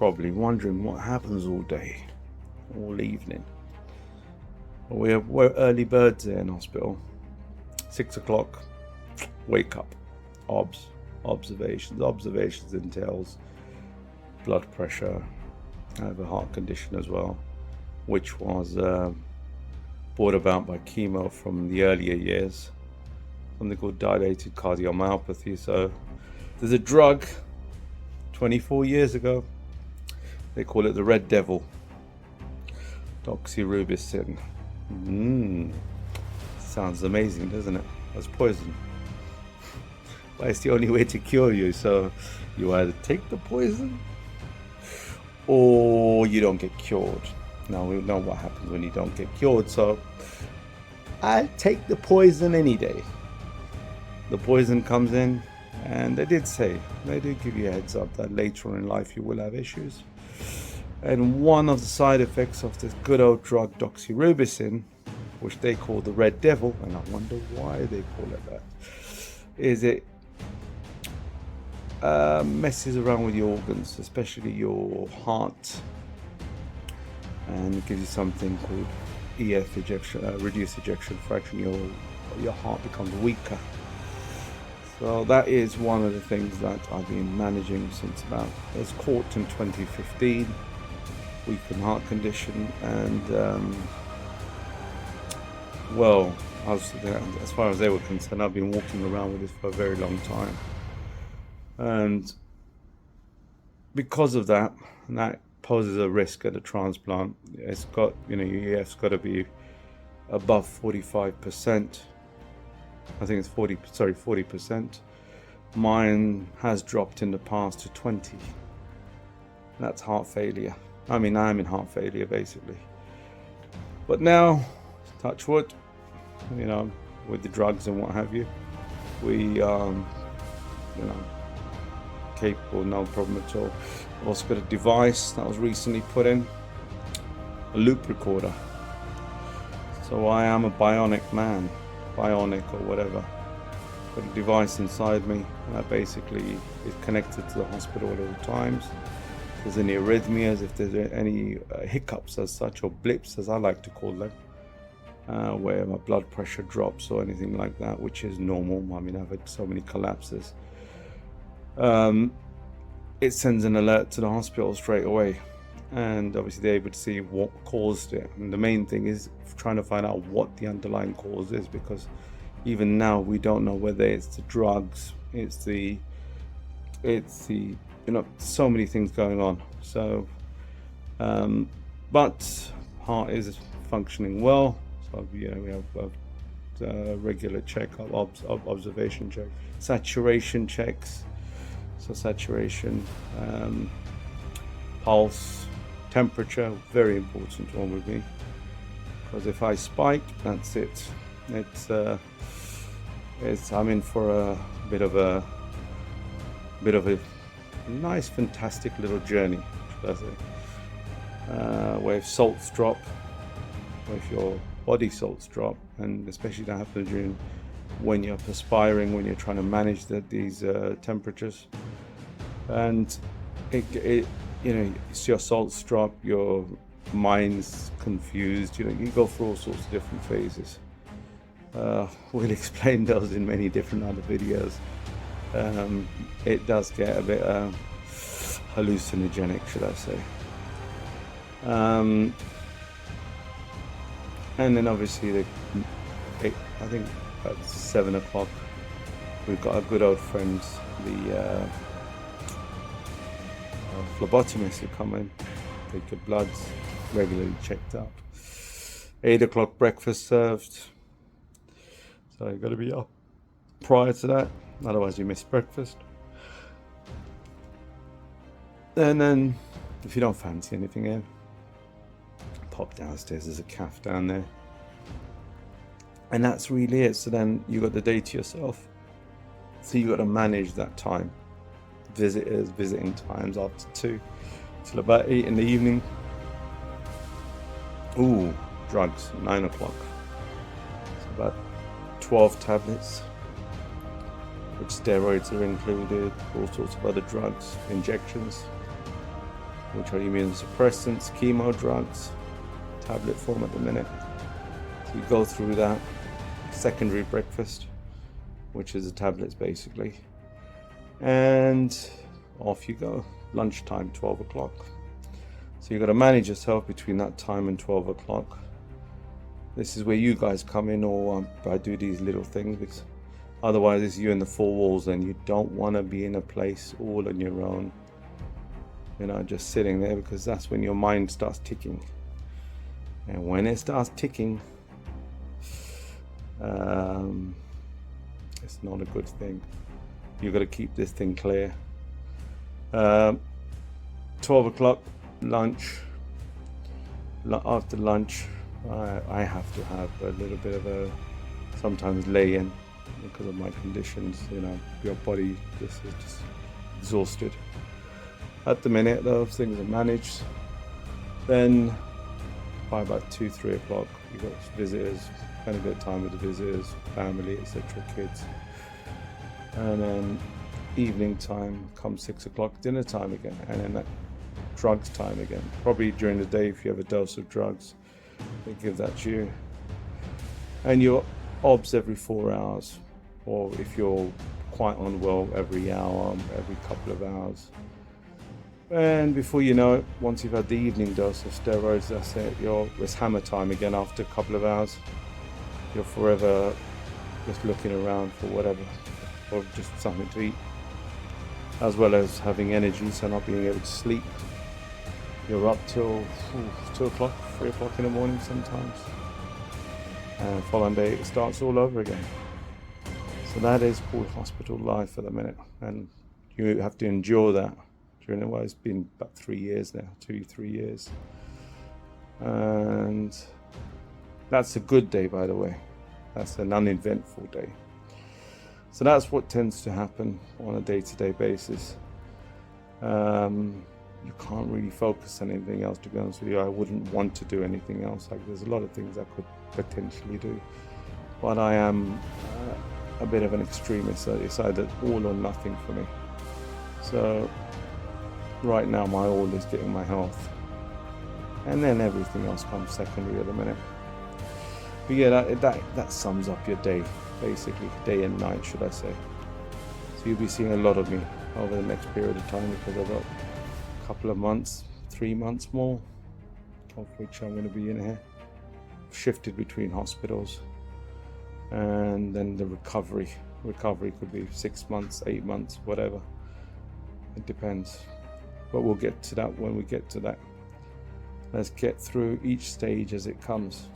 probably wondering what happens all day, all evening. Well, we're early birds there in hospital. 6 o'clock, wake up, observations entails blood pressure. I have a heart condition as well, which was brought about by chemo from the earlier years, something called dilated cardiomyopathy. So there's a drug 24 years ago, they call it the Red Devil, doxorubicin. Sounds amazing, doesn't it? As poison. But it's the only way to cure you. So you either take the poison or you don't get cured. Now we know what happens when you don't get cured. So I take the poison any day. The poison comes in, and they did give you a heads up that later on in life you will have issues. And one of the side effects of this good old drug doxorubicin, which they call the Red Devil, and I wonder why they call it that, is it messes around with your organs, especially your heart, and it gives you something called EF ejection, reduced ejection fraction. Your heart becomes weaker. So that is one of the things that I've been managing since I was caught in 2015, weakened heart condition, and well, as far as they were concerned, I've been walking around with this for a very long time. And because of that, and that poses a risk at a transplant. It's got, your EF's got to be above 45%. I think it's 40%. Mine has dropped in the past to 20. That's heart failure. I mean, I'm in heart failure basically. But now, touch wood, with the drugs and what have you, we capable, no problem at all. I've also got a device that was recently put in, a loop recorder. So I am a bionic or whatever. Got a device inside me that basically is connected to the hospital at all times. If there's any arrhythmias, if there's any hiccups as such, or blips as I like to call them, where my blood pressure drops or anything like that, which is normal. I mean, I've had so many collapses. It sends an alert to the hospital straight away, and obviously they're able to see what caused it. And the main thing is trying to find out what the underlying cause is, because even now we don't know whether it's the drugs, it's the so many things going on. So but heart is functioning well. So we have a regular checkup, observation check, saturation checks. So saturation, pulse, temperature, very important one with me, because if I spike, that's it. I'm in for a bit of a nice, fantastic little journey, should I say? Where if salts drop, or if your body salts drop, and especially that happens when you're perspiring, when you're trying to manage these temperatures, and your salts drop, your mind's confused. You go through all sorts of different phases. We'll explain those in many different other videos. It does get a bit hallucinogenic, should I say. And then obviously I think at 7 o'clock we've got our good old friends, the phlebotomists, who come in, take your bloods, regularly checked up. 8 o'clock breakfast served, so you've got to be up prior to that, otherwise you miss breakfast. And then if you don't fancy anything here, pop downstairs, there's a cafe down there, and that's really it. So then you got the day to yourself, so you got to manage that time, visiting times after 2 till about 8 in the evening. Drugs, 9 o'clock, it's about 12 tablets, which steroids are included, all sorts of other drugs, injections. which are immunosuppressants, chemo drugs, tablet form at the minute. So you go through that. Secondary breakfast, which is the tablets basically, and off you go. Lunchtime, 12 o'clock. So you've got to manage yourself between that time and 12 o'clock. This is where you guys come in, or I do these little things, because otherwise it's you in the four walls, and you don't want to be in a place all on your own, you know, just sitting there, because that's when your mind starts ticking. And when it starts ticking, it's not a good thing. You've got to keep this thing clear. 12 o'clock, lunch. After lunch, I have to have a little bit of a sometimes lay in because of my conditions. You know, your body just is just exhausted. At the minute, those things are managed. Then by about 2-3 o'clock, you've got visitors, spend a bit of time with the visitors, family, etc., kids. And then evening time comes 6 o'clock, dinner time again, and then that drugs time again. Probably during the day, if you have a dose of drugs, they give that to you. And your OBS every 4 hours, or if you're quite unwell, every hour, every couple of hours. And before you know it, once you've had the evening dose of steroids, that's it. It's hammer time again after a couple of hours. You're forever just looking around for whatever, or just something to eat, as well as having energy, so not being able to sleep. You're up till 2 o'clock, 3 o'clock in the morning sometimes. And following day, it starts all over again. So that is called hospital life at the minute. And you have to endure that during well, it's been about 3 years now, 2-3 years. And that's a good day, by the way. That's an uneventful day. So that's what tends to happen on a day-to-day basis. You can't really focus on anything else, to be honest with you. I wouldn't want to do anything else. Like, there's a lot of things I could potentially do, but I am a bit of an extremist, so it's either all or nothing for me. So right now my all is getting my health, and then everything else comes secondary at the minute. But yeah, that sums up your day, basically, day and night, should I say. So you'll be seeing a lot of me over the next period of time, because I've got a couple of months, 3 months more, of which I'm going to be in here, shifted between hospitals. And then the recovery could be 6 months, 8 months, whatever. It depends. But we'll get to that when we get to that. Let's get through each stage as it comes.